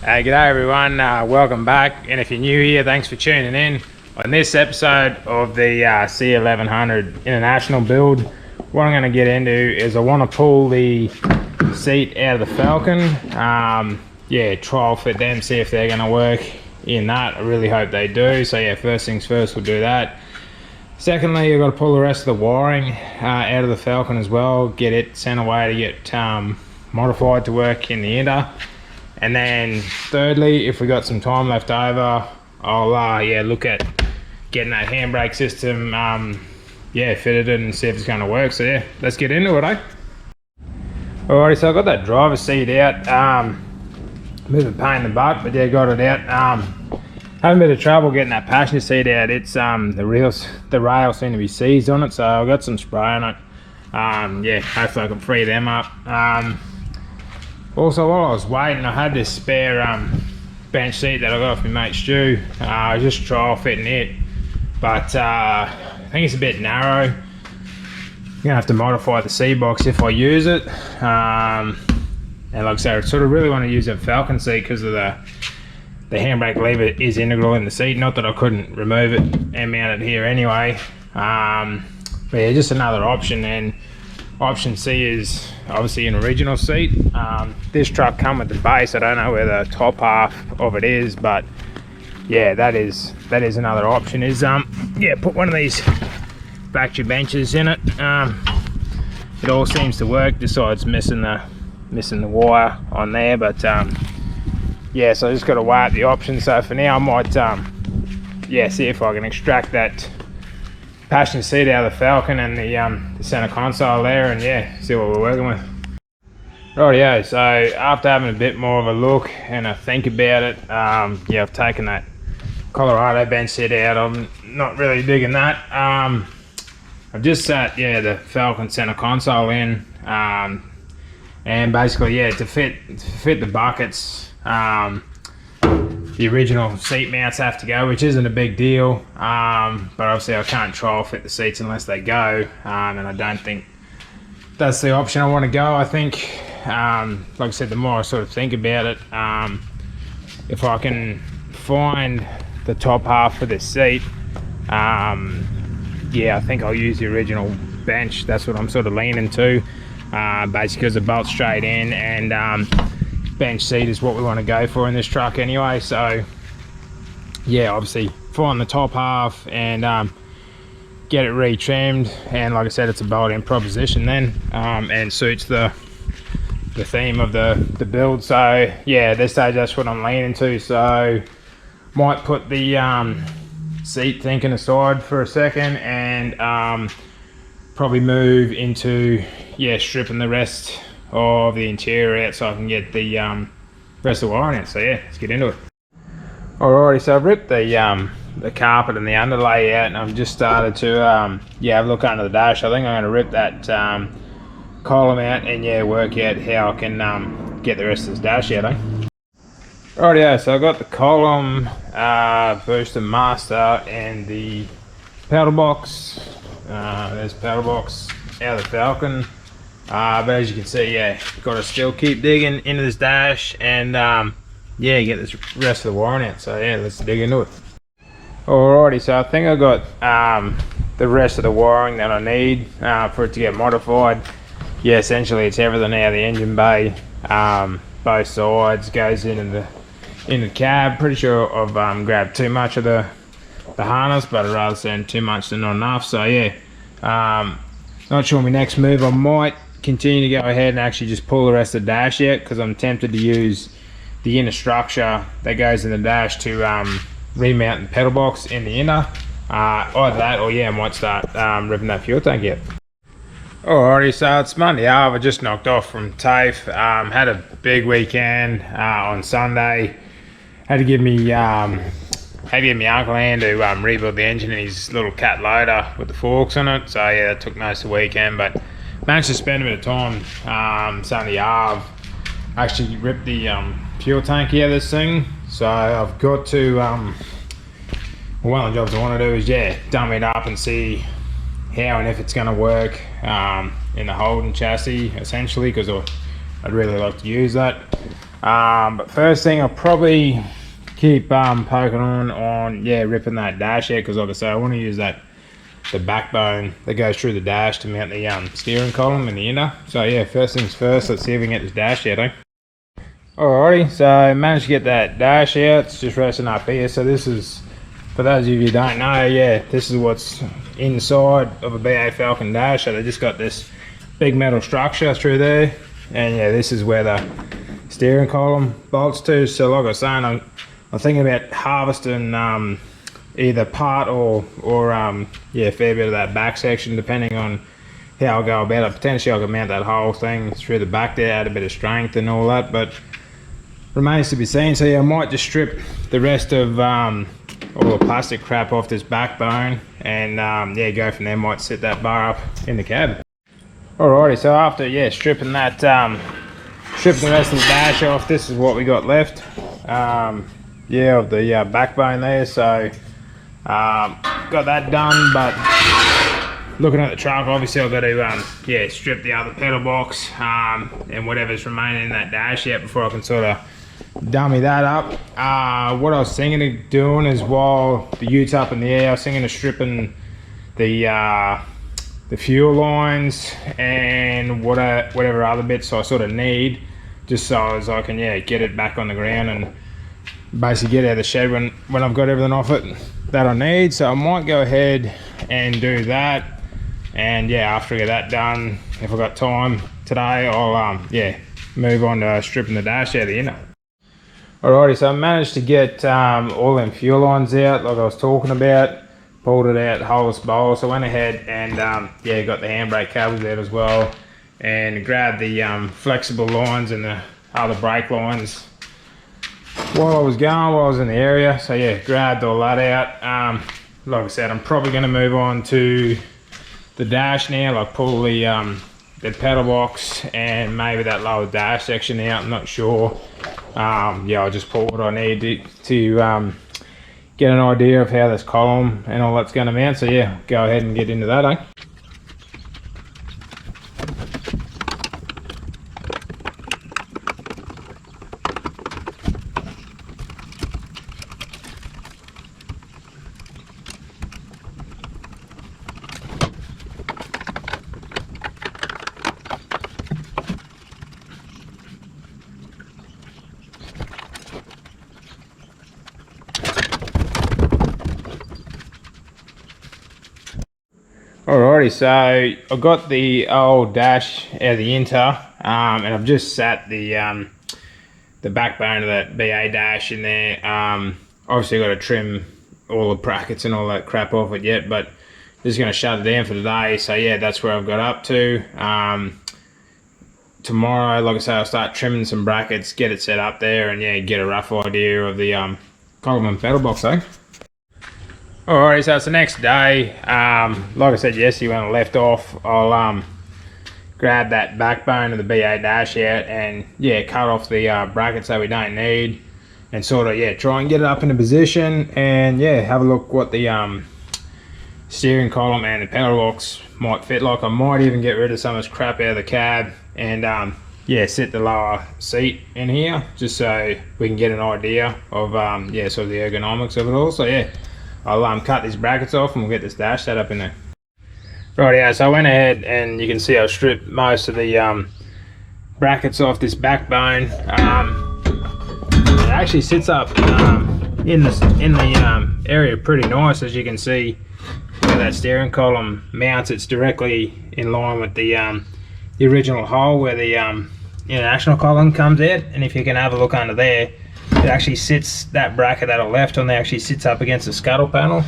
G'day everyone, welcome back, and if you're new here, thanks for tuning in. On this episode of the C1100 International build, what I'm going to get into is I want to pull the seat out of the Falcon, trial fit them, see if they're going to work in that. I really hope they do, so yeah, first things first, we'll do that. Secondly, you've got to pull the rest of the wiring out of the Falcon as well, get it sent away to get modified to work in the inter. And then thirdly, if we got some time left over, I'll look at getting that handbrake system fitted in and see if it's going to work. So yeah, let's get into it, eh? Alrighty, so I got that driver's seat out, bit of a pain in the butt, but yeah, got it out. Having a bit of trouble getting that passenger seat out. It's the rails seem to be seized on it, so I've got some spray on it. Hopefully I can free them up. Also, while I was waiting, I had this spare bench seat that I got off my mate Stu. I was just trial fitting it, but I think it's a bit narrow. I'm gonna have to modify the seat box if I use it. And like I said, I sort of really want to use a Falcon seat because of the handbrake lever is integral in the seat. Not that I couldn't remove it and mount it here anyway. But yeah, just another option. And option C is obviously an original seat. This truck come with the base. I don't know where the top half of it is, but yeah, that is another option. Is put one of these factory benches in it. It all seems to work, besides missing the wire on there. But so I just got to weigh up the options. So for now, I might see if I can extract that passenger seat out of the Falcon and the center console there, and see what we're working with. Rightio, so after having a bit more of a look and a think about it, I've taken that Colorado bench seat out. I'm not really digging that. I've just sat the Falcon center console in, and basically to fit the buckets, the original seat mounts have to go, which isn't a big deal, but obviously I can't trial fit the seats unless they go, and I don't think that's the option I want to go. I think, like I said, the more I sort of think about it, if I can find the top half for this seat, I think I'll use the original bench. That's what I'm sort of leaning to, basically because it bolts straight in, and bench seat is what we want to go for in this truck anyway. So obviously find the top half and get it retrimmed, and like I said, it's a bolt-in proposition then, and suits the theme of the build. So at this stage that's what I'm leaning to. So might put the seat thinking aside for a second, and probably move into stripping the rest of the interior out so I can get the rest of the wiring out. So let's get into it. Alrighty, so I've ripped the carpet and the underlay out, and I've just started to have a look under the dash. I think I'm going to rip that column out and work out how I can get the rest of this dash out. Rightio, so I've got the column, booster master, and the paddle box. There's paddle box out of the Falcon. But as you can see, got to still keep digging into this dash and get this rest of the wiring out. So let's dig into it. Alrighty, so I think I got the rest of the wiring that I need for it to get modified. Essentially it's everything out of the engine bay, both sides, goes into the cab. Pretty sure I've grabbed too much of the harness, but I'd rather send too much than not enough. So not sure my next move. I might continue to go ahead and actually just pull the rest of the dash out, because I'm tempted to use the inner structure that goes in the dash to remount the pedal box in the inner. Either that, or I might start ripping that fuel tank out. Alrighty, so it's Monday Ave. I just knocked off from TAFE. Had a big weekend on Sunday. Had to give me Uncle Ann to rebuild the engine in his little cat loader with the forks on it. So that took most of the weekend, but managed to spend a bit of time Sunday Ave. Actually ripped the fuel tank out of this thing. So I've got to one of the jobs I want to do is dump it up and see how and if it's going to work in the Holden chassis, essentially, because I'd really like to use that. But first thing, I'll probably keep poking on ripping that dash out, because like I say, I want to use the backbone that goes through the dash to mount the steering column in the inner. So yeah, first things first, let's see if we can get this dash out, Alrighty, so I managed to get that dash out. It's just resting up here. So this is, for those of you who don't know, this is what's inside of a BA Falcon dash. So they just got this big metal structure through there, and this is where the steering column bolts to. So like I was saying, I'm thinking about harvesting either part or a fair bit of that back section, depending on how I go about it. Potentially I could mount that whole thing through the back there, add a bit of strength and all that, but remains to be seen. So I might just strip the rest of all the plastic crap off this backbone and go from there. Might set that bar up in the cab. Alrighty, so after stripping that stripping the rest of the dash off, this is what we got left of the backbone there. So got that done, but looking at the truck, obviously I've got to strip the other pedal box and whatever's remaining in that dash before I can sort of dummy that up. What I was thinking of doing is, while the ute's up in the air, I was thinking of stripping the fuel lines and whatever other bits I sort of need, just so as I can get it back on the ground and basically get out of the shed when I've got everything off it that I need. So I might go ahead and do that, and after I get that done, if I've got time today, I'll move on to stripping the dash out of the inner. Alrighty, so I managed to get all them fuel lines out like I was talking about. Pulled it out holeless bowl, so I went ahead and got the handbrake cables out as well, and grabbed the flexible lines and the other brake lines while I was in the area. So grabbed all that out. Like I said, I'm probably going to move on to the dash now, like pull the pedal box and maybe that lower dash section out. I'm not sure. I'll just pull what I need to get an idea of how this column and all that's going to mount. So go ahead and get into that, Alrighty, so I got the old dash out of the inter, and I've just sat the backbone of that BA dash in there. Obviously got to trim all the brackets and all that crap off it yet, but just going to shut it down for today. So that's where I've got up to. Tomorrow, like I say, I'll start trimming some brackets, get it set up there, and get a rough idea of the column and pedal box, Alrighty, so it's the next day. Like I said yesterday when I left off, I'll grab that backbone of the BA dash out and cut off the brackets that we don't need, and sort of try and get it up into position, and have a look what the steering column and the pedal box might fit like. I might even get rid of some of this crap out of the cab and set the lower seat in here, just so we can get an idea of sort of the ergonomics of it all. So I'll cut these brackets off and we'll get this dash set up in there. Right, so I went ahead and you can see I stripped most of the brackets off this backbone. It actually sits up in the area pretty nice, as you can see where that steering column mounts. It's directly in line with the original hole where the international column comes out, and if you can have a look under there, it actually sits, that bracket that I left on there actually sits up against the scuttle panel.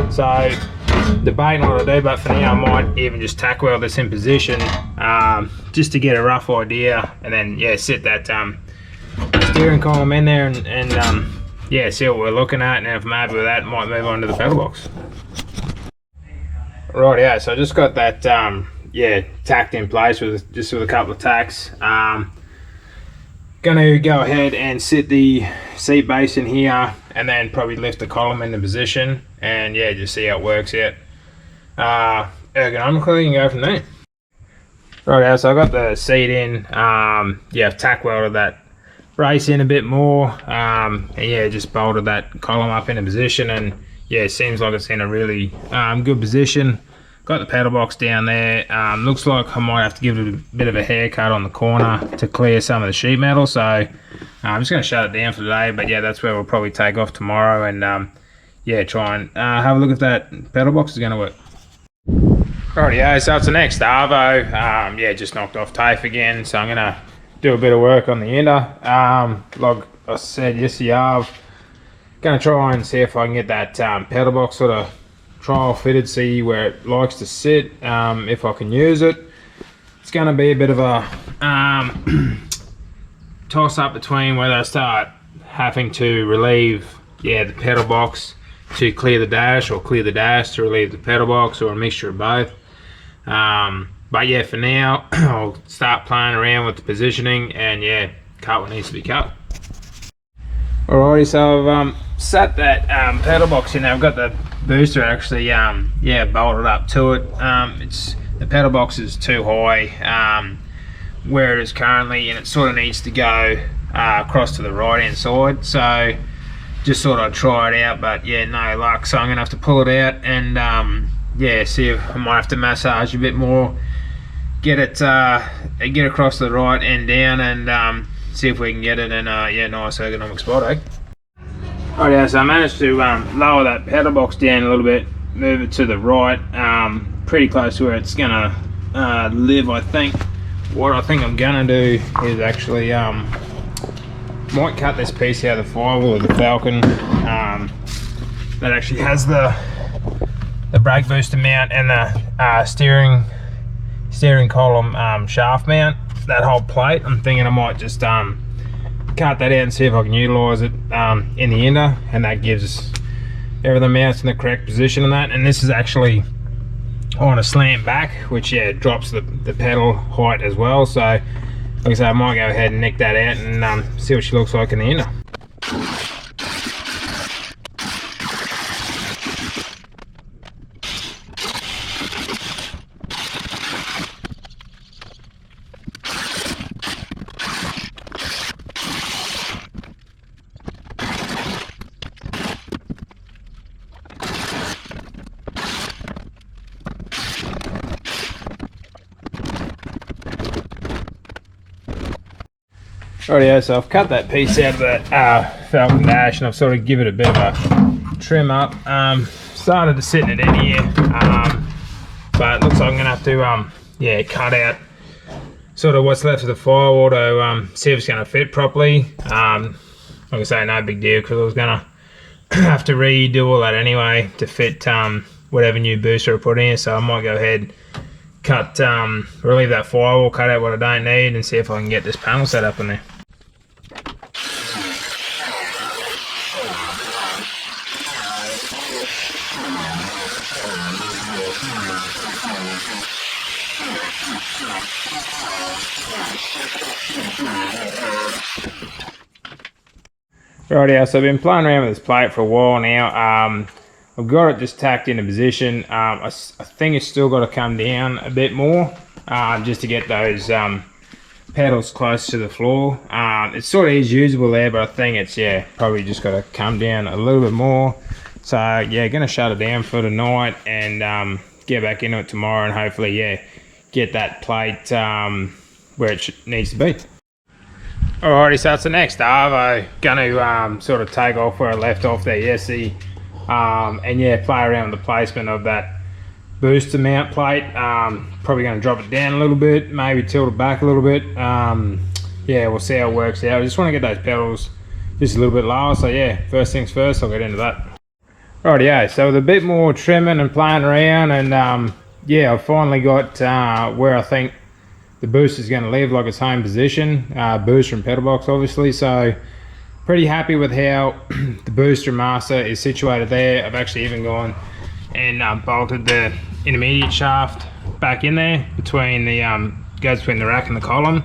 So debating what I do, but for now I might even just tack weld this in position just to get a rough idea, and then sit that steering column in there and see what we're looking at, and if I'm happy with that, might move on to the pedal box. Right, so I just got that tacked in place with a couple of tacks. Gonna go ahead and sit the seat base in here, and then probably lift the column into position, and just see how it works out ergonomically, and go from there. Right, so I got the seat in. I've tack welded that race in a bit more. And yeah, just bolted that column up into position, and yeah, it seems like it's in a really good position. Got the pedal box down there. Looks like I might have to give it a bit of a haircut on the corner to clear some of the sheet metal, so I'm just going to shut it down for today. But yeah, that's where we'll probably take off tomorrow, and yeah, try and have a look if that pedal box is going to work. Rightio, so it's the next Arvo. Yeah, just knocked off TAFE again, so I'm going to do a bit of work on the ender. Like I said yesterday, I'm going to try and see if I can get that pedal box sort of trial fitted, see where it likes to sit, if I can use it. It's going to be a bit of a toss up between whether I start having to relieve the pedal box to clear the dash, or clear the dash to relieve the pedal box, or a mixture of both. But yeah, for now I'll start playing around with the positioning and yeah, cut what needs to be cut. Alrighty, so I've set that pedal box in there. I've got the booster actually bolted up to it. It's the pedal box is too high where it is currently, and it sort of needs to go across to the right hand side, so just thought I'd try it out, but yeah, no luck, so I'm gonna have to pull it out and yeah, see if I might have to massage a bit more, get across to the right and down, and see if we can get it in a nice ergonomic spot, eh? Right, yeah, so I managed to lower that pedal box down a little bit, move it to the right, pretty close to where it's gonna live, I think. What I think I'm gonna do is actually might cut this piece out of the Firewall or the Falcon that actually has the brake booster mount and the steering column shaft mount, that whole plate. I'm thinking I might just cut that out and see if I can utilize it in the ender, and that gives everything mounts in the correct position and that. And this is actually on a slant back, which yeah, drops the pedal height as well. So like I say, I might go ahead and nick that out and see what she looks like in the ender. Rightio, so I've cut that piece out of that Falcon dash, and I've sort of given it a bit of a trim up. Started to sit it in here, but it looks like I'm gonna have to cut out sort of what's left of the Firewall to see if it's gonna fit properly. Like I say, no big deal, because I was gonna have to redo all that anyway to fit whatever new booster I put in. So I might go ahead, cut relieve that Firewall, cut out what I don't need, and see if I can get this panel set up in there. Rightio, so I've been playing around with this plate for a while now. I've got it just tacked into position. I think it's still got to come down a bit more just to get those pedals close to the floor. It sort of is usable there, but I think it's probably just got to come down a little bit more. So yeah, gonna shut it down for tonight and get back into it tomorrow, and hopefully get that plate where it needs to be. Alrighty, so it's the next Arvo. Gonna sort of take off where I left off there yesterday, and play around with the placement of that booster mount plate. Probably gonna drop it down a little bit, maybe tilt it back a little bit. We'll see how it works out. I just want to get those pedals just a little bit lower, so yeah, first things first, I'll get into that. Rightio, so with a bit more trimming and playing around, and I've finally got where I think the booster is going to live, like its home position, booster and pedal box obviously. So pretty happy with how the booster master is situated there. I've actually even gone and bolted the intermediate shaft back in there between the goes between the rack and the column,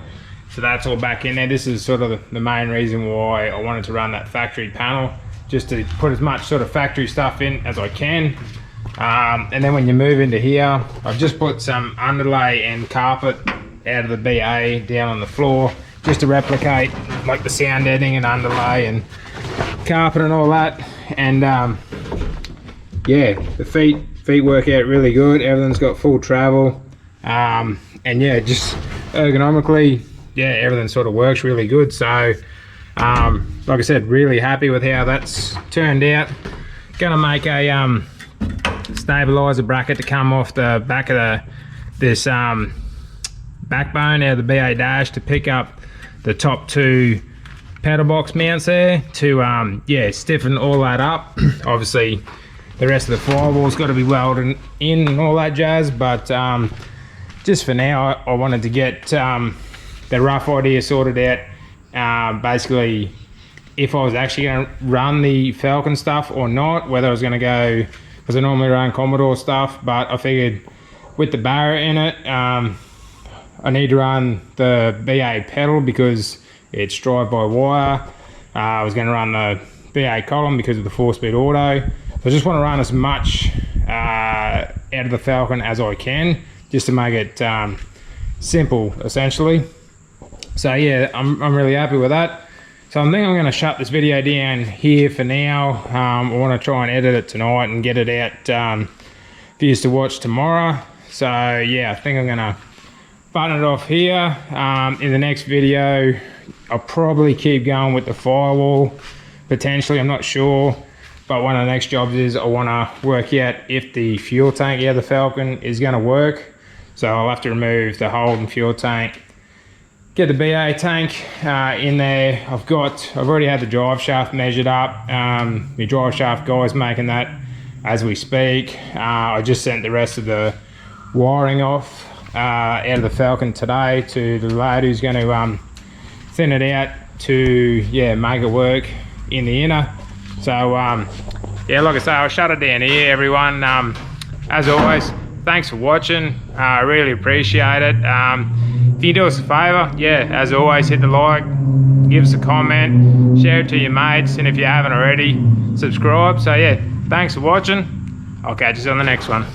so that's all back in there. This is sort of the main reason why I wanted to run that factory panel, just to put as much sort of factory stuff in as I can. And then when you move into here, I've just put some underlay and carpet out of the BA down on the floor, just to replicate like the sound editing and underlay and carpet and all that. And yeah, the feet work out really good. Everything's got full travel, and yeah, just ergonomically, yeah, everything sort of works really good. So like I said, really happy with how that's turned out. Gonna make a stabilizer bracket to come off the back of this backbone out of the BA dash to pick up the top two pedal box mounts there to yeah, stiffen all that up. Obviously the rest of the firewall's got to be welded in and all that jazz, but just for now I wanted to get the rough idea sorted out. Basically, if I was actually going to run the Falcon stuff or not, whether I was going to go, because I normally run Commodore stuff, but I figured with the Barra in it, I need to run the BA pedal because it's drive-by-wire. I was going to run the BA column because of the 4-speed auto. So I just want to run as much out of the Falcon as I can, just to make it simple, essentially. So yeah, I'm really happy with that. So I think I'm going to shut this video down here for now. I want to try and edit it tonight and get it out for you to watch tomorrow. So yeah, I think I'm going to button it off here. In the next video, I'll probably keep going with the Firewall, potentially, I'm not sure. But one of the next jobs is I want to work out if the fuel tank out of the Falcon is going to work. So I'll have to remove the hold and fuel tank, get the BA tank in there. I've already had the drive shaft measured up. The drive shaft guy's making that as we speak. I just sent the rest of the wiring off out of the Falcon today to the lad who's going to thin it out to, yeah, make it work in the inner. So yeah, like I say, I'll shut it down here, everyone. As always, thanks for watching. I really appreciate it. If you do us a favor, yeah, as always, hit the like, give us a comment, share it to your mates, and if you haven't already, subscribe. So yeah, thanks for watching. I'll catch you on the next one.